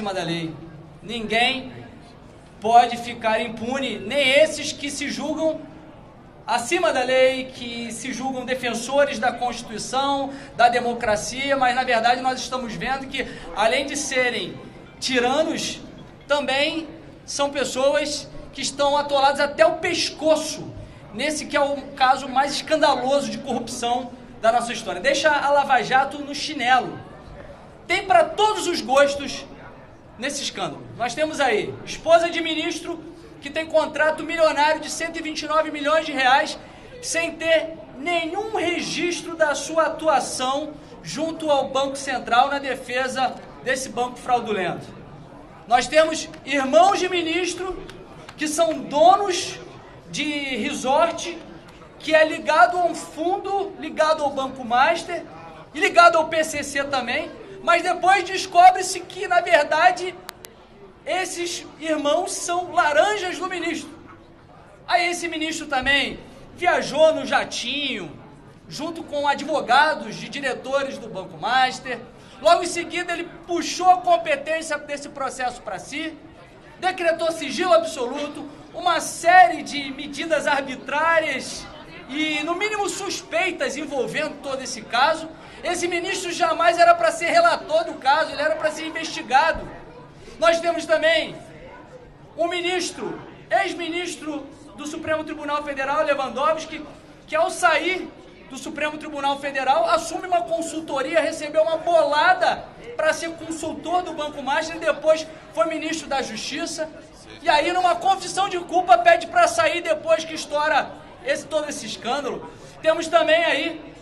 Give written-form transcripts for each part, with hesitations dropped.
acima da lei. Ninguém pode ficar impune, nem esses que se julgam acima da lei, que se julgam defensores da Constituição, da democracia, mas na verdade nós estamos vendo que, além de serem tiranos, também são pessoas que estão atoladas até o pescoço, nesse que é o caso mais escandaloso de corrupção da nossa história. Deixa a Lava Jato no chinelo. Tem para todos os gostos nesse escândalo. Nós temos aí esposa de ministro que tem contrato milionário de 129 milhões de reais sem ter nenhum registro da sua atuação junto ao Banco Central na defesa desse banco fraudulento. Nós temos irmãos de ministro que são donos de resort que é ligado a um fundo, ligado ao Banco Master e ligado ao PCC também, mas depois descobre-se que, na verdade, esses irmãos são laranjas do ministro. Aí esse ministro também viajou no jatinho, junto com advogados de diretores do Banco Master. Logo em seguida ele puxou a competência desse processo para si, decretou sigilo absoluto, uma série de medidas arbitrárias e, no mínimo, suspeitas envolvendo todo esse caso. Esse ministro jamais era para ser relator do caso, ele era para ser investigado. Nós temos também um ministro, ex-ministro do Supremo Tribunal Federal, Lewandowski, que ao sair do Supremo Tribunal Federal assume uma consultoria, recebeu uma bolada para ser consultor do Banco Master e depois foi ministro da Justiça. E aí, numa confissão de culpa, pede para sair depois que estoura todo esse escândalo. Temos também aí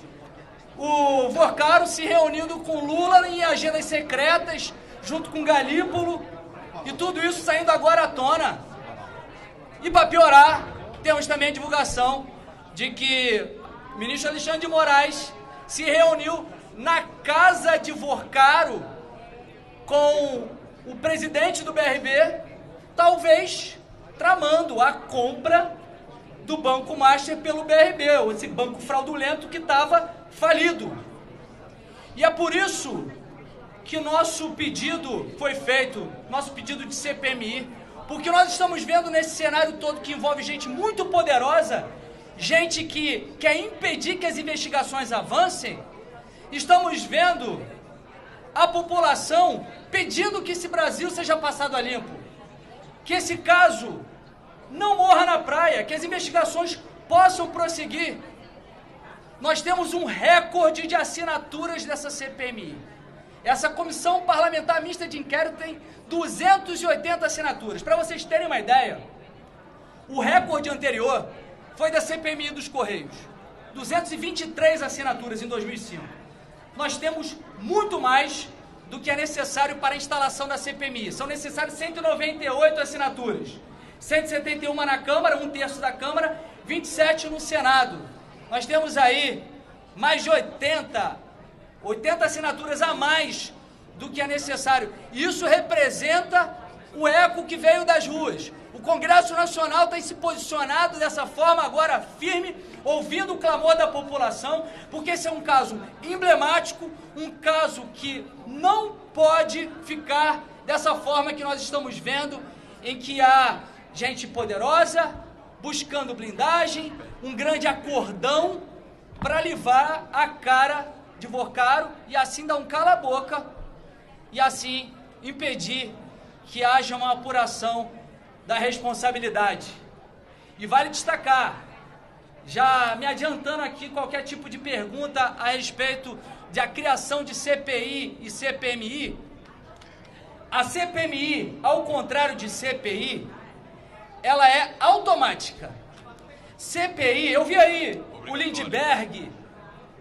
o Vorcaro se reunindo com Lula em agendas secretas, junto com Galípolo, e tudo isso saindo agora à tona. E para piorar, temos também a divulgação de que o ministro Alexandre de Moraes se reuniu na casa de Vorcaro com o presidente do BRB, talvez tramando a compra do Banco Master pelo BRB, esse banco fraudulento que estava falido. E é por isso que nosso pedido foi feito, nosso pedido de CPMI, porque nós estamos vendo nesse cenário todo que envolve gente muito poderosa, gente que quer impedir que as investigações avancem. Estamos vendo a população pedindo que esse Brasil seja passado a limpo, que esse caso não morra na praia, que as investigações possam prosseguir. Nós temos um recorde de assinaturas dessa CPMI. Essa Comissão Parlamentar Mista de Inquérito tem 280 assinaturas. Para vocês terem uma ideia, o recorde anterior foi da CPMI dos Correios. 223 assinaturas em 2005. Nós temos muito mais do que é necessário para a instalação da CPMI. São necessárias 198 assinaturas. 171 na Câmara, 1/3 da Câmara, 27 no Senado. Nós temos aí mais de 80 assinaturas a mais do que é necessário. Isso representa o eco que veio das ruas. O Congresso Nacional tem se posicionado dessa forma agora firme, ouvindo o clamor da população, porque esse é um caso emblemático, um caso que não pode ficar dessa forma que nós estamos vendo, em que há gente poderosa buscando blindagem, um grande acordão para livrar a cara de Vorcaro e assim dar um cala-boca e assim impedir que haja uma apuração da responsabilidade. E vale destacar, já me adiantando aqui qualquer tipo de pergunta a respeito da criação de CPI e CPMI, a CPMI, ao contrário de CPI, ela é automática. CPI, eu vi aí o Lindbergh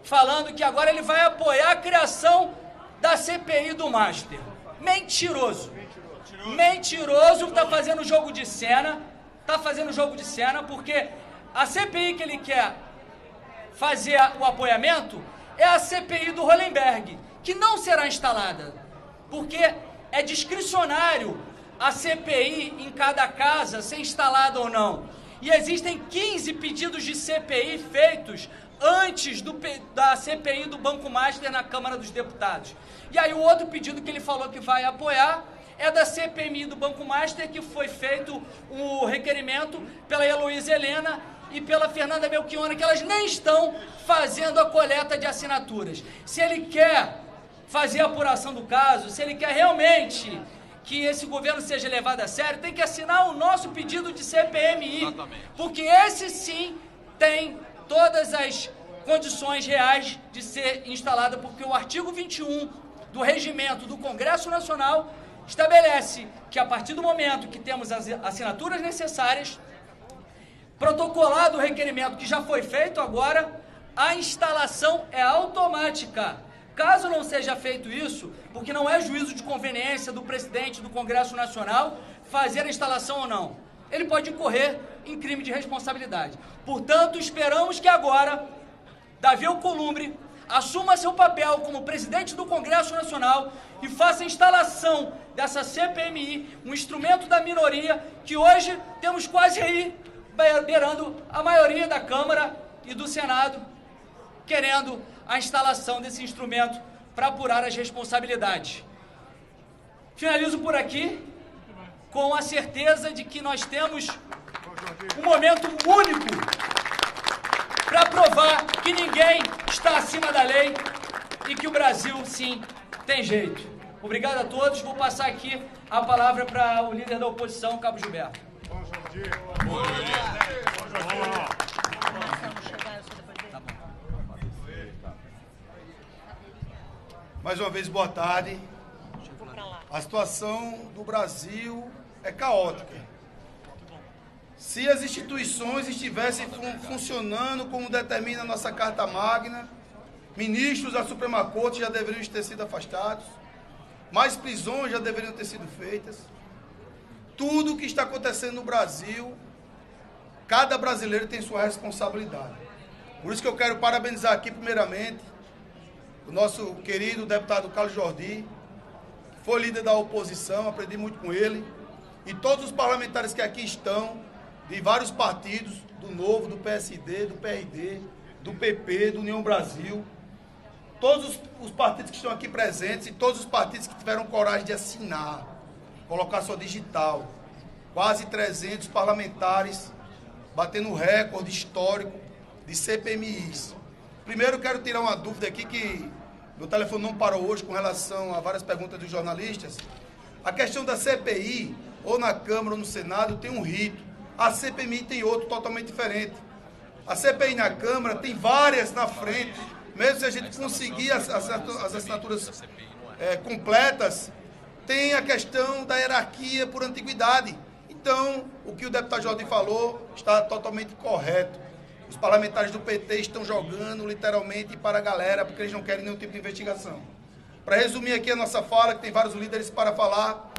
falando que agora ele vai apoiar a criação da CPI do Master. Mentiroso. Mentiroso, está fazendo jogo de cena, porque a CPI que ele quer fazer o apoiamento é a CPI do Hollenberg, que não será instalada, porque é discricionário a CPI em cada casa ser instalada ou não. E existem 15 pedidos de CPI feitos antes da CPI do Banco Master na Câmara dos Deputados. E aí o outro pedido que ele falou que vai apoiar é da CPMI do Banco Master, que foi feito o requerimento pela Heloísa Helena e pela Fernanda Melchiona, que elas nem estão fazendo a coleta de assinaturas. Se ele quer fazer a apuração do caso, se ele quer realmente que esse governo seja levado a sério, tem que assinar o nosso pedido de CPMI, porque esse sim tem todas as condições reais de ser instalada, porque o artigo 21 do regimento do Congresso Nacional estabelece que a partir do momento que temos as assinaturas necessárias, protocolado o requerimento que já foi feito agora, a instalação é automática. Caso não seja feito isso, porque não é juízo de conveniência do presidente do Congresso Nacional fazer a instalação ou não, ele pode incorrer em crime de responsabilidade. Portanto, esperamos que agora Davi Alcolumbre assuma seu papel como presidente do Congresso Nacional e faça a instalação dessa CPMI, um instrumento da minoria, que hoje temos quase aí beirando a maioria da Câmara e do Senado, querendo a instalação desse instrumento para apurar as responsabilidades. Finalizo por aqui com a certeza de que nós temos um momento único para provar que ninguém está acima da lei e que o Brasil, sim, tem jeito. Obrigado a todos. Vou passar aqui a palavra para o líder da oposição, Cabo Gilberto. Mais uma vez, boa tarde. A situação do Brasil é caótica. Se as instituições estivessem funcionando como determina a nossa Carta Magna, ministros da Suprema Corte já deveriam ter sido afastados, mais prisões já deveriam ter sido feitas. Tudo o que está acontecendo no Brasil, cada brasileiro tem sua responsabilidade. Por isso que eu quero parabenizar aqui, primeiramente, o nosso querido deputado Carlos Jordi, que foi líder da oposição, aprendi muito com ele, e todos os parlamentares que aqui estão, de vários partidos, do Novo, do PSD, do PRD, do PP, do União Brasil, todos os partidos que estão aqui presentes e todos os partidos que tiveram coragem de assinar, colocar sua digital, quase 300 parlamentares, batendo recorde histórico de CPMIs. Primeiro, quero tirar uma dúvida aqui, que meu telefone não parou hoje com relação a várias perguntas dos jornalistas. A questão da CPI, ou na Câmara ou no Senado, tem um rito. A CPMI tem outro totalmente diferente. A CPI na Câmara tem várias na frente. Mesmo se a gente conseguir as assinaturas completas, tem a questão da hierarquia por antiguidade. Então, o que o deputado Jordi falou está totalmente correto. Os parlamentares do PT estão jogando literalmente para a galera, porque eles não querem nenhum tipo de investigação. Para resumir aqui a nossa fala, que tem vários líderes para falar,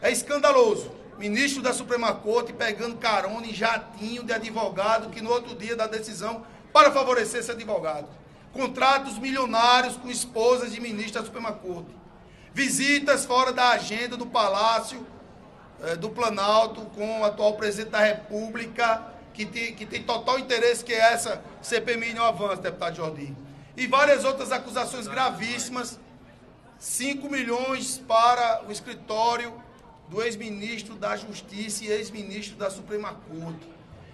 é escandaloso. Ministro da Suprema Corte pegando carona em jatinho de advogado, que no outro dia dá decisão para favorecer esse advogado. Contratos milionários com esposas de ministros da Suprema Corte. Visitas fora da agenda do Palácio do Planalto com o atual presidente da República, que tem total interesse que essa CPMI não avance, deputado Jordi. E várias outras acusações gravíssimas. 5 milhões para o escritório do ex-ministro da Justiça e ex-ministro da Suprema Corte.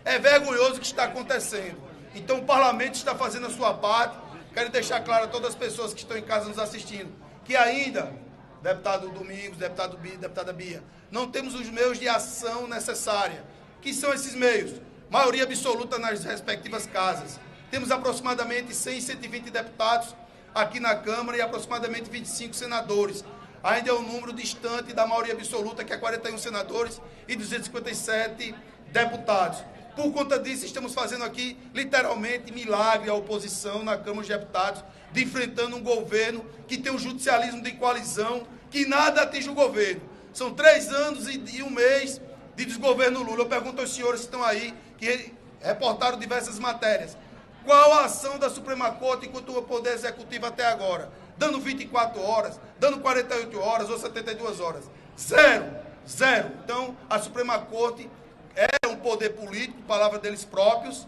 É vergonhoso o que está acontecendo. Então o parlamento está fazendo a sua parte. Quero deixar claro a todas as pessoas que estão em casa nos assistindo, que ainda, deputado Domingos, deputado Bia, deputada Bia, não temos os meios de ação necessária. Que são esses meios? Maioria absoluta nas respectivas casas. Temos aproximadamente 100, 120 deputados aqui na Câmara e aproximadamente 25 senadores. Ainda é um número distante da maioria absoluta, que é 41 senadores e 257 deputados. Por conta disso, estamos fazendo aqui, literalmente, milagre a oposição na Câmara dos Deputados, de enfrentando um governo que tem um judicialismo de coalizão, que nada atinge o governo. São 3 anos e 1 mês de desgoverno Lula. Eu pergunto aos senhores que estão aí, que reportaram diversas matérias. Qual a ação da Suprema Corte enquanto o Poder Executivo até agora? Dando 24 horas, dando 48 horas ou 72 horas. Zero. Então, a Suprema Corte é um poder político, palavra deles próprios,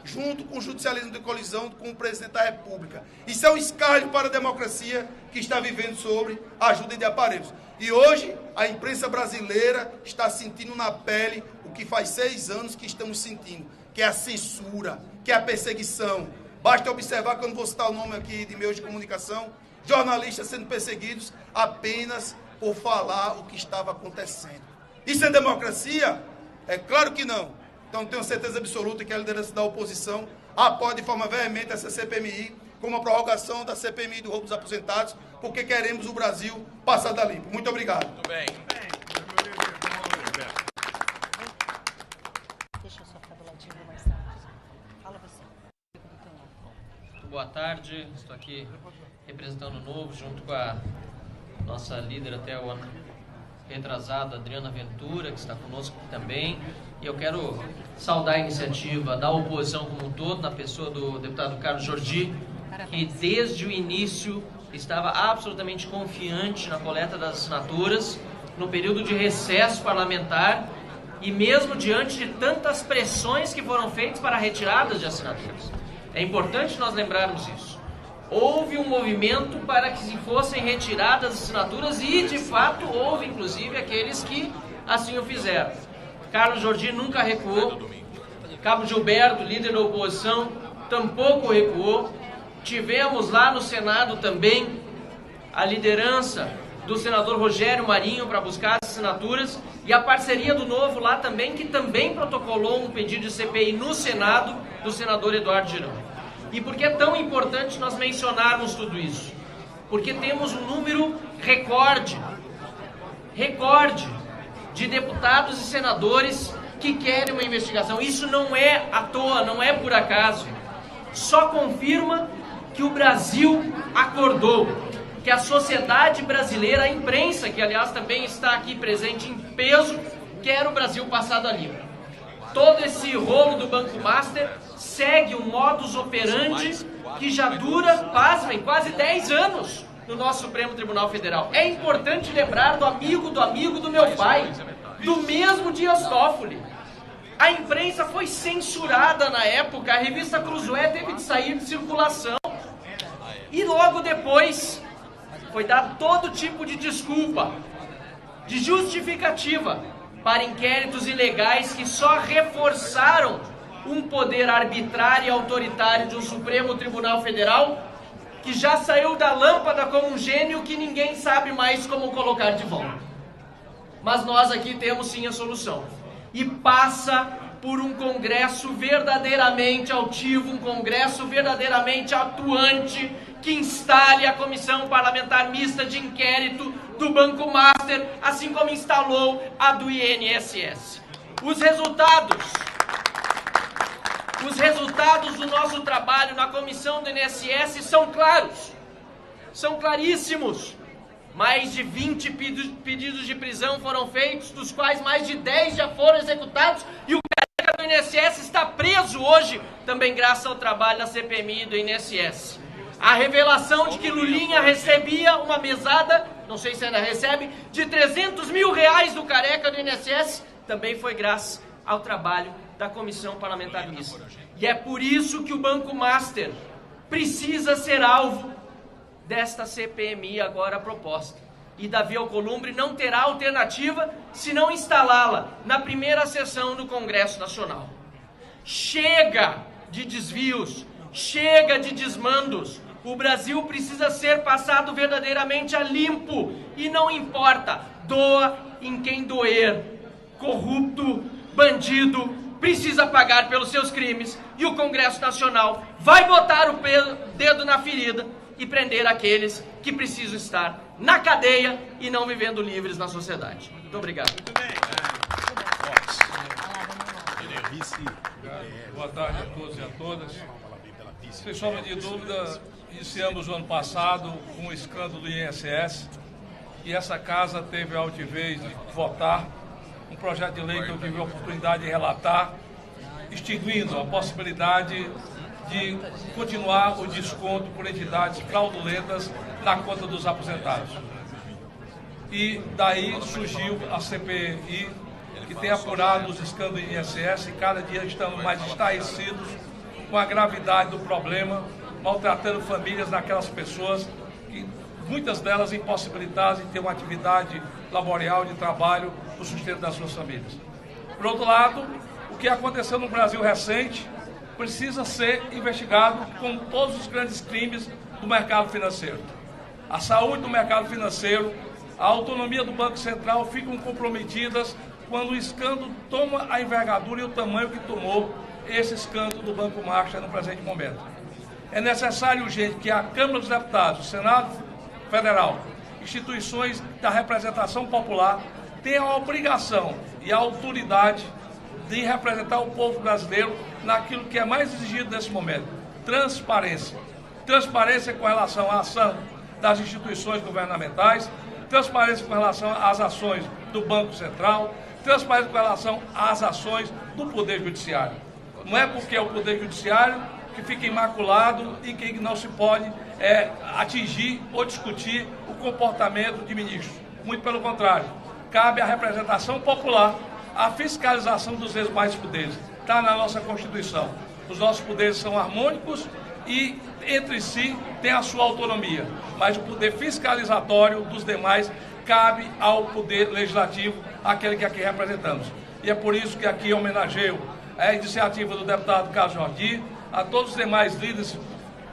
junto com o judicialismo de colisão com o presidente da República. Isso é um escárnio para a democracia que está vivendo sobre a ajuda de aparelhos. E hoje a imprensa brasileira está sentindo na pele o que faz 6 anos que estamos sentindo, que é a censura, que é a perseguição. Basta observar, que eu não vou citar o nome aqui de meios de comunicação, jornalistas sendo perseguidos apenas por falar o que estava acontecendo. Isso é democracia? É claro que não. Então tenho certeza absoluta que a liderança da oposição apoia de forma veemente essa CPMI, como a prorrogação da CPMI do roubo dos aposentados, porque queremos o Brasil passado a limpo. Muito obrigado. Muito bem. Deixa eu só ficar do ladinho mais tarde. Fala você. Muito boa tarde, estou aqui representando o Novo, junto com a nossa líder até o ano retrasado, Adriana Ventura, que está conosco aqui também. E eu quero saudar a iniciativa da oposição como um todo, na pessoa do deputado Carlos Jordi, que desde o início estava absolutamente confiante na coleta das assinaturas, no período de recesso parlamentar, e mesmo diante de tantas pressões que foram feitas para retiradas de assinaturas. É importante nós lembrarmos isso. Houve um movimento para que se fossem retiradas as assinaturas e, de fato, houve, inclusive, aqueles que assim o fizeram. Carlos Jordi nunca recuou. Cabo Gilberto, líder da oposição, tampouco recuou. Tivemos lá no Senado também a liderança do senador Rogério Marinho para buscar as assinaturas e a parceria do Novo lá também, que também protocolou um pedido de CPI no Senado do senador Eduardo Girão. E por que é tão importante nós mencionarmos tudo isso? Porque temos um número recorde de deputados e senadores que querem uma investigação. Isso não é à toa, não é por acaso. Só confirma que o Brasil acordou, que a sociedade brasileira, a imprensa, que aliás também está aqui presente em peso, quer o Brasil passado a limpo. Todo esse rolo do Banco Master segue um modus operandi que já dura, pasmem, quase 10 anos no nosso Supremo Tribunal Federal. É importante lembrar do amigo do meu pai, do mesmo Dias Toffoli. A imprensa foi censurada na época, a revista Cruzoé teve de sair de circulação. E logo depois foi dado todo tipo de desculpa, de justificativa para inquéritos ilegais que só reforçaram um poder arbitrário e autoritário de um Supremo Tribunal Federal que já saiu da lâmpada como um gênio que ninguém sabe mais como colocar de volta. Mas nós aqui temos sim a solução. E passa por um Congresso verdadeiramente altivo, um Congresso verdadeiramente atuante, que instale a Comissão Parlamentar Mista de Inquérito do Banco Master, assim como instalou a do INSS. Os resultados do nosso trabalho na comissão do INSS são claros, são claríssimos. Mais de 20 pedidos de prisão foram feitos, dos quais mais de 10 já foram executados, e o careca do INSS está preso hoje, também graças ao trabalho da CPMI do INSS. A revelação de que Lulinha recebia uma mesada, não sei se ainda recebe, de 300 mil reais do careca do INSS, também foi graças ao trabalho da Comissão Parlamentar Mista. E é por isso que o Banco Master precisa ser alvo desta CPMI agora proposta. E Davi Alcolumbre não terá alternativa se não instalá-la na primeira sessão do Congresso Nacional. Chega de desvios, chega de desmandos. O Brasil precisa ser passado verdadeiramente a limpo. E não importa, doa em quem doer. Corrupto, bandido, precisa pagar pelos seus crimes. E o Congresso Nacional vai botar o dedo na ferida e prender aqueles que precisam estar na cadeia e não vivendo livres na sociedade. Muito obrigado. Muito bem. Boa tarde a todos e a todas. Sem sombra de dúvida, iniciamos o ano passado com o escândalo do INSS e essa casa teve a altivez de votar um projeto de lei que eu tive a oportunidade de relatar, extinguindo a possibilidade de continuar o desconto por entidades fraudulentas na conta dos aposentados. E daí surgiu a CPI, que tem apurado os escândalos do INSS, e cada dia estamos mais estarrecidos com a gravidade do problema, maltratando famílias daquelas pessoas, que muitas delas impossibilitadas de ter uma atividade laboral de trabalho para o sustento das suas famílias. Por outro lado, o que aconteceu no Brasil recente precisa ser investigado como todos os grandes crimes do mercado financeiro. A saúde do mercado financeiro, a autonomia do Banco Central ficam comprometidas quando o escândalo toma a envergadura e o tamanho que tomou esse escândalo do Banco Master no presente momento. É necessário e urgente que a Câmara dos Deputados, o Senado Federal, instituições da representação popular tenham a obrigação e a autoridade de representar o povo brasileiro naquilo que é mais exigido nesse momento: transparência. Transparência com relação à ação das instituições governamentais, transparência com relação às ações do Banco Central, transparência com relação às ações do Poder Judiciário. Não é porque é o Poder Judiciário que fica imaculado e que não se pode atingir ou discutir o comportamento de ministros. Muito pelo contrário, cabe à representação popular a fiscalização dos demais poderes. Está na nossa Constituição. Os nossos poderes são harmônicos e, entre si, têm a sua autonomia. Mas o poder fiscalizatório dos demais cabe ao poder legislativo, aquele que aqui representamos. E é por isso que aqui homenageio a iniciativa do deputado Carlos Jordi, a todos os demais líderes,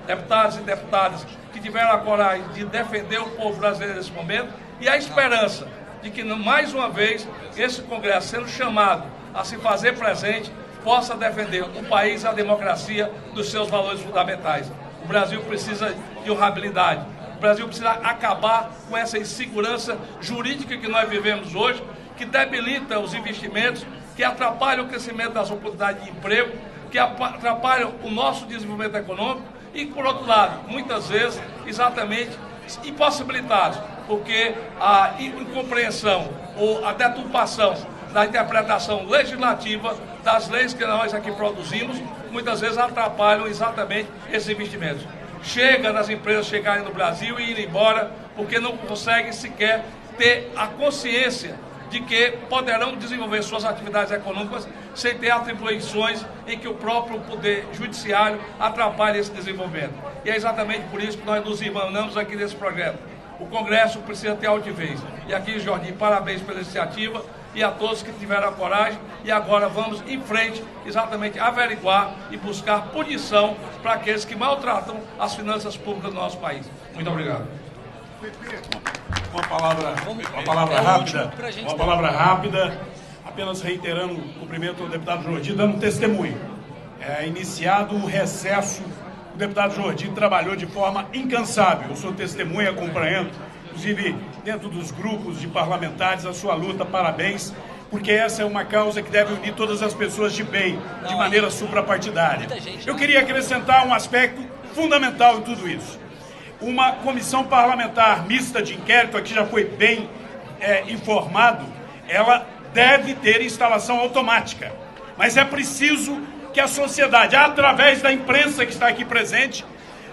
deputados e deputadas que tiveram a coragem de defender o povo brasileiro nesse momento, e a esperança de que, mais uma vez, esse Congresso, sendo chamado a se fazer presente, possa defender o país e a democracia dos seus valores fundamentais. O Brasil precisa de honrabilidade. O Brasil precisa acabar com essa insegurança jurídica que nós vivemos hoje, que debilita os investimentos, que atrapalha o crescimento das oportunidades de emprego, que atrapalham o nosso desenvolvimento econômico e, por outro lado, muitas vezes, exatamente, impossibilitados, porque a incompreensão ou a deturpação da interpretação legislativa das leis que nós aqui produzimos, muitas vezes atrapalham exatamente esses investimentos. Chega das empresas chegarem no Brasil e irem embora, porque não conseguem sequer ter a consciência de que poderão desenvolver suas atividades econômicas sem ter atribuições em que o próprio Poder Judiciário atrapalha esse desenvolvimento. E é exatamente por isso que nós nos irmanamos aqui nesse projeto. O Congresso precisa ter altivez. E aqui, Jordi, parabéns pela iniciativa e a todos que tiveram a coragem. E agora vamos em frente, exatamente averiguar e buscar punição para aqueles que maltratam as finanças públicas do nosso país. Muito obrigado. Uma palavra rápida, apenas reiterando o cumprimento ao deputado Jordi, dando testemunho. Iniciado o recesso, o deputado Jordi trabalhou de forma incansável. Eu sou testemunha, acompanhando, inclusive dentro dos grupos de parlamentares, a sua luta. Parabéns, porque essa é uma causa que deve unir todas as pessoas de bem, de maneira suprapartidária. Eu queria acrescentar um aspecto fundamental em tudo isso. Uma comissão parlamentar mista de inquérito, aqui já foi bem informado, ela deve ter instalação automática. Mas é preciso que a sociedade, através da imprensa que está aqui presente,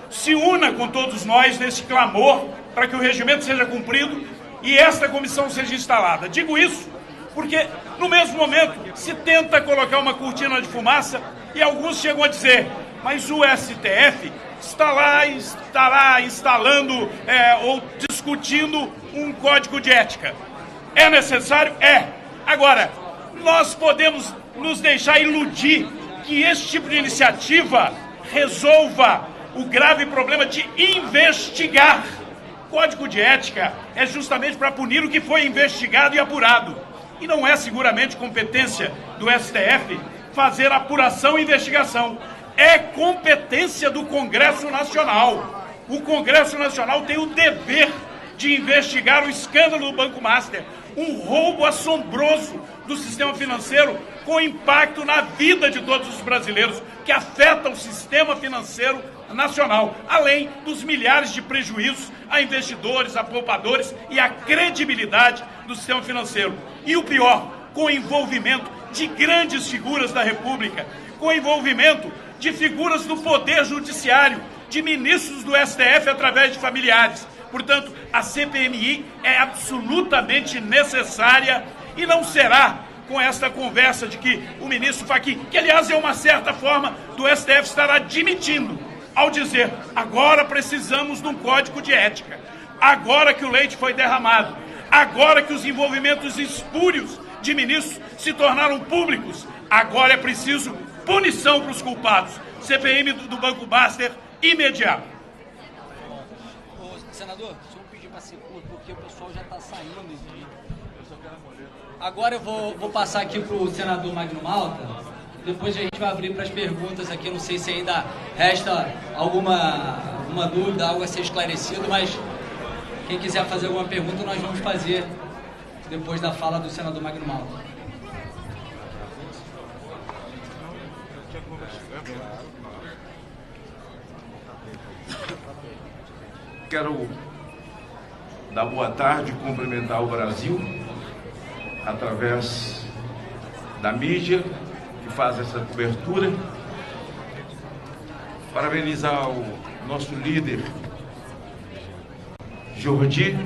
se una com todos nós nesse clamor para que o regimento seja cumprido e esta comissão seja instalada. Digo isso porque, no mesmo momento, se tenta colocar uma cortina de fumaça e alguns chegam a dizer: mas o STF estará instalando ou discutindo um código de ética. É necessário? É. Agora, nós podemos nos deixar iludir que esse tipo de iniciativa resolva o grave problema de investigar. Código de ética é justamente para punir o que foi investigado e apurado. E não é seguramente competência do STF fazer apuração e investigação. É competência do Congresso Nacional. O Congresso Nacional tem o dever de investigar o escândalo do Banco Master, um roubo assombroso do sistema financeiro com impacto na vida de todos os brasileiros, que afeta o sistema financeiro nacional, além dos milhares de prejuízos a investidores, a poupadores e a credibilidade do sistema financeiro. E o pior, com envolvimento de grandes figuras da República, com envolvimento de figuras do Poder Judiciário, de ministros do STF através de familiares. Portanto, a CPMI é absolutamente necessária e não será com esta conversa de que o ministro Fachin, que aliás é uma certa forma do STF estar admitindo, ao dizer, agora precisamos de um código de ética, agora que o leite foi derramado, agora que os envolvimentos espúrios de ministros se tornaram públicos, agora é preciso punição para os culpados. CPM do Banco Baster imediato. Senador, deixa eu pedir para ser curto, porque o pessoal já está saindo. Agora eu vou passar aqui para o senador Magno Malta, depois a gente vai abrir para as perguntas aqui, não sei se ainda resta alguma dúvida, algo a ser esclarecido, mas quem quiser fazer alguma pergunta nós vamos fazer depois da fala do senador Magno Malta. Quero dar boa tarde e cumprimentar o Brasil através da mídia que faz essa cobertura. Parabenizar o nosso líder, Jordi,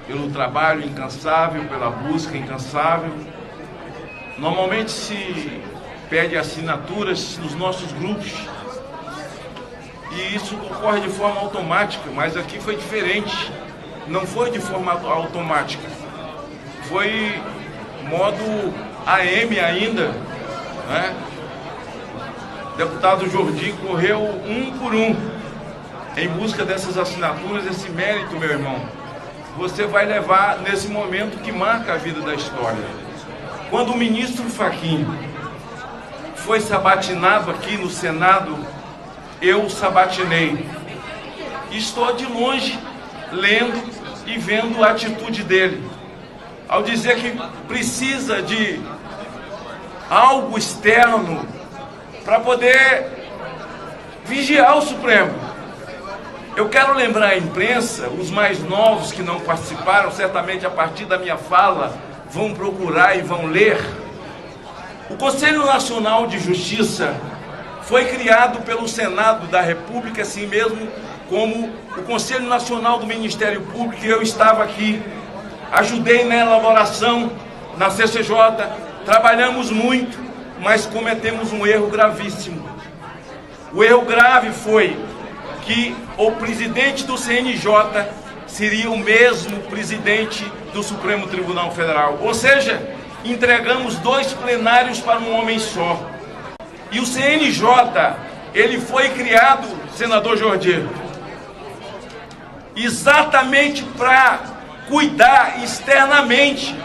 pelo trabalho incansável, pela busca incansável. Normalmente se pede assinaturas nos nossos grupos e isso ocorre de forma automática, mas aqui foi diferente. Não foi de forma automática, foi modo AM ainda, né? O deputado Jordi correu um por um em busca dessas assinaturas. Esse mérito, meu irmão, você vai levar nesse momento que marca a vida da história. Quando o ministro Fachin foi sabatinado aqui no Senado, eu sabatinei. Estou de longe lendo e vendo a atitude dele, ao dizer que precisa de algo externo para poder vigiar o Supremo. Eu quero lembrar à imprensa, os mais novos que não participaram, certamente a partir da minha fala vão procurar e vão ler. O Conselho Nacional de Justiça foi criado pelo Senado da República, assim mesmo como o Conselho Nacional do Ministério Público, e eu estava aqui, ajudei na elaboração, na CCJ, trabalhamos muito, mas cometemos um erro gravíssimo. O erro grave foi que o presidente do CNJ seria o mesmo presidente do Supremo Tribunal Federal. Ou seja, entregamos 2 plenários para um homem só. E o CNJ, ele foi criado, senador Jordi, exatamente para cuidar externamente.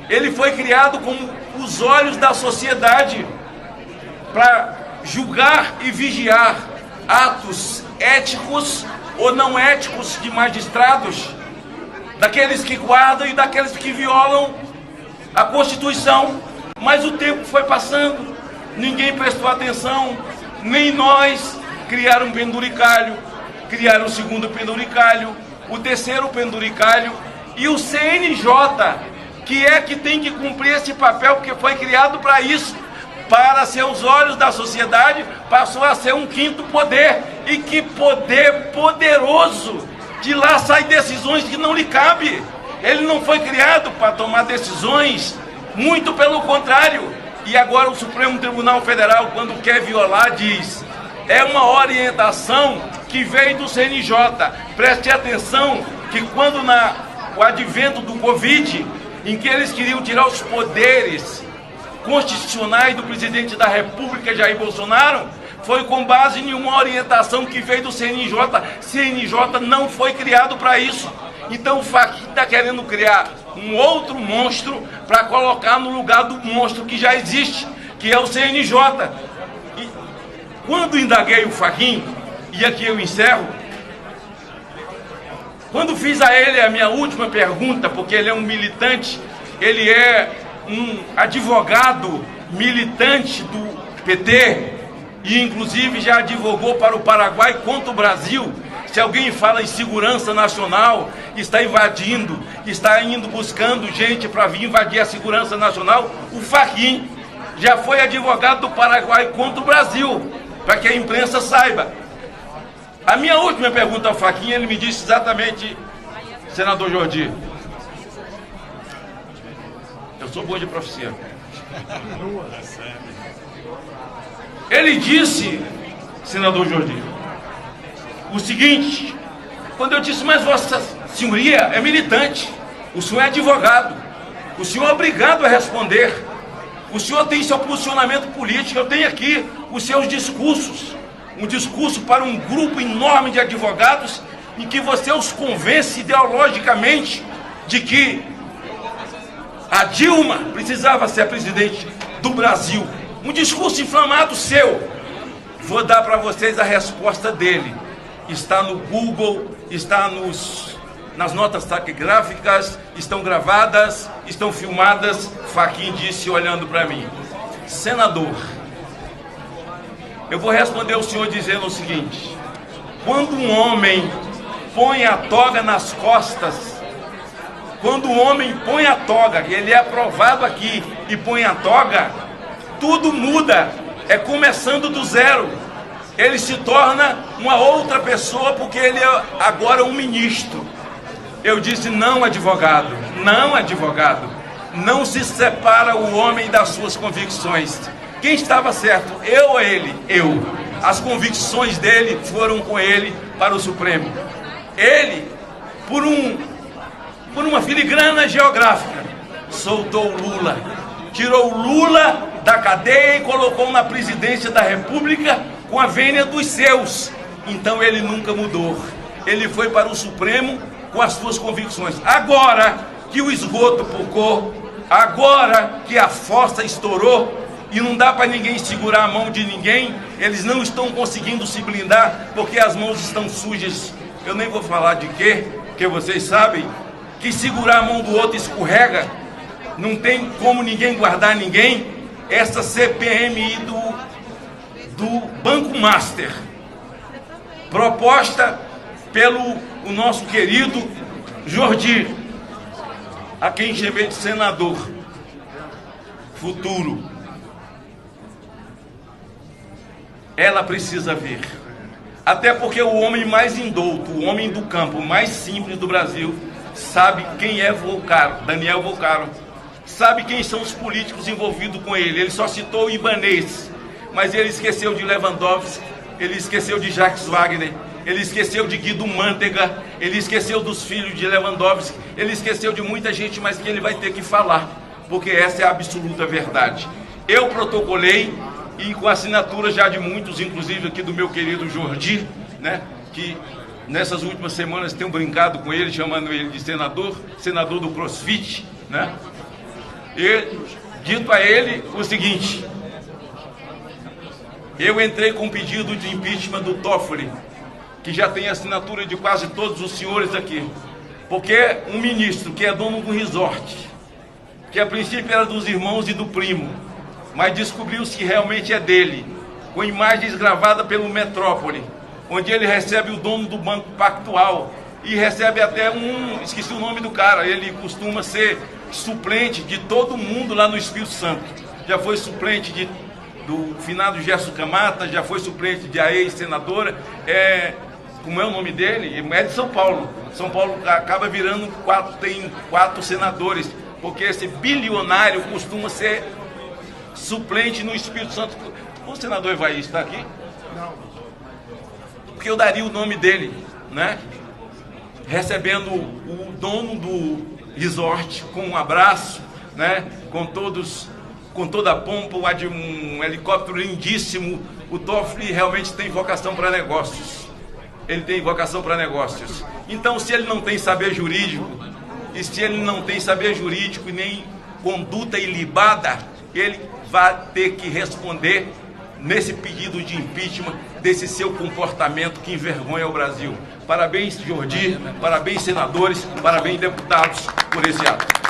Ele foi criado com os olhos da sociedade, para julgar e vigiar atos éticos ou não éticos de magistrados, daqueles que guardam e daqueles que violam a Constituição. Mas o tempo foi passando, ninguém prestou atenção, nem nós. Criaram um penduricalho, criaram o segundo penduricalho, o terceiro penduricalho, e o CNJ, que é que tem que cumprir esse papel, porque foi criado para isso, para ser os olhos da sociedade, passou a ser um 5º poder. E que poder poderoso! De lá saem decisões que não lhe cabem. Ele não foi criado para tomar decisões, muito pelo contrário. E agora o Supremo Tribunal Federal, quando quer violar, diz: é uma orientação que veio do CNJ. Preste atenção que quando o advento do Covid, em que eles queriam tirar os poderes constitucionais do presidente da República, Jair Bolsonaro, foi com base em uma orientação que veio do CNJ. CNJ não foi criado para isso. Então o Fachin está querendo criar um outro monstro para colocar no lugar do monstro que já existe, que é o CNJ. E quando indaguei o Fachin, e aqui eu encerro, quando fiz a ele a minha última pergunta, porque ele é um militante, ele é um advogado militante do PT, e inclusive já advogou para o Paraguai contra o Brasil. Se alguém fala em segurança nacional, está invadindo, está indo buscando gente para vir invadir a segurança nacional, o Fachin já foi advogado do Paraguai contra o Brasil, para que a imprensa saiba. A minha última pergunta ao Fachin, ele me disse exatamente: senador Jordi, eu sou bom de profecia. Ele disse, senador Jordi, o seguinte: quando eu disse, mas Vossa Senhoria é militante, o senhor é advogado, o senhor é obrigado a responder, o senhor tem seu posicionamento político, eu tenho aqui os seus discursos, um discurso para um grupo enorme de advogados em que você os convence ideologicamente de que a Dilma precisava ser a presidente do Brasil. Um discurso inflamado seu. Vou dar para vocês a resposta dele. Está no Google, está nas notas taquigráficas, estão gravadas, estão filmadas. Fachin disse olhando para mim: senador, eu vou responder ao senhor dizendo o seguinte: quando um homem põe a toga nas costas, quando o homem põe a toga, ele é aprovado aqui e põe a toga, tudo muda, é começando do zero. Ele se torna uma outra pessoa porque ele é agora um ministro. Eu disse: não, advogado, não, advogado, não se separa o homem das suas convicções. Quem estava certo, eu ou ele? Eu. As convicções dele foram com ele para o Supremo. Ele, por uma filigrana geográfica, soltou o Lula, tirou o Lula da cadeia e colocou na presidência da República com a vênia dos seus. Então ele nunca mudou. Ele foi para o Supremo com as suas convicções. Agora que o esgoto pocou, agora que a fossa estourou e não dá para ninguém segurar a mão de ninguém, eles não estão conseguindo se blindar porque as mãos estão sujas. Eu nem vou falar de quê, porque vocês sabem que segurar a mão do outro escorrega, não tem como ninguém guardar ninguém. Essa CPMI do Banco Master, proposta pelo o nosso querido Jordi, a quem chamei de senador futuro, ela precisa vir. Até porque o homem mais indouto, o homem do campo mais simples do Brasil, sabe quem é Volcaro, Daniel Volcaro, sabe quem são os políticos envolvidos com ele. Ele só citou o Ibanez, mas ele esqueceu de Lewandowski, ele esqueceu de Jacques Wagner, ele esqueceu de Guido Mantega, ele esqueceu dos filhos de Lewandowski, ele esqueceu de muita gente, mas que ele vai ter que falar, porque essa é a absoluta verdade. Eu protocolei, e com assinatura já de muitos, inclusive aqui do meu querido Jordi, né, que nessas últimas semanas tenho brincado com ele, chamando ele de senador do CrossFit, né? E dito a ele o seguinte: eu entrei com um pedido de impeachment do Toffoli, que já tem assinatura de quase todos os senhores aqui, porque um ministro que é dono de um resort, que a princípio era dos irmãos e do primo, mas descobriu-se que realmente é dele, com imagens gravadas pelo Metrópole, onde ele recebe o dono do Banco Pactual e recebe até esqueci o nome do cara, ele costuma ser suplente de todo mundo lá no Espírito Santo. Já foi suplente do finado Gerson Camata, já foi suplente de a ex-senadora, como é o nome dele? É de São Paulo. São Paulo acaba virando tem 4 senadores, porque esse bilionário costuma ser suplente no Espírito Santo. O senador Evaí está aqui? Não. Porque eu daria o nome dele, né? Recebendo o dono do resort com um abraço, né? Com toda a pompa, um helicóptero lindíssimo. O Toffoli realmente tem vocação para negócios. Ele tem vocação para negócios. Então, se ele não tem saber jurídico, e se ele não tem saber jurídico e nem conduta ilibada, ele vai ter que responder nesse pedido de impeachment desse seu comportamento que envergonha o Brasil. Parabéns, Jordi, parabéns, senadores, parabéns, deputados, por esse ato.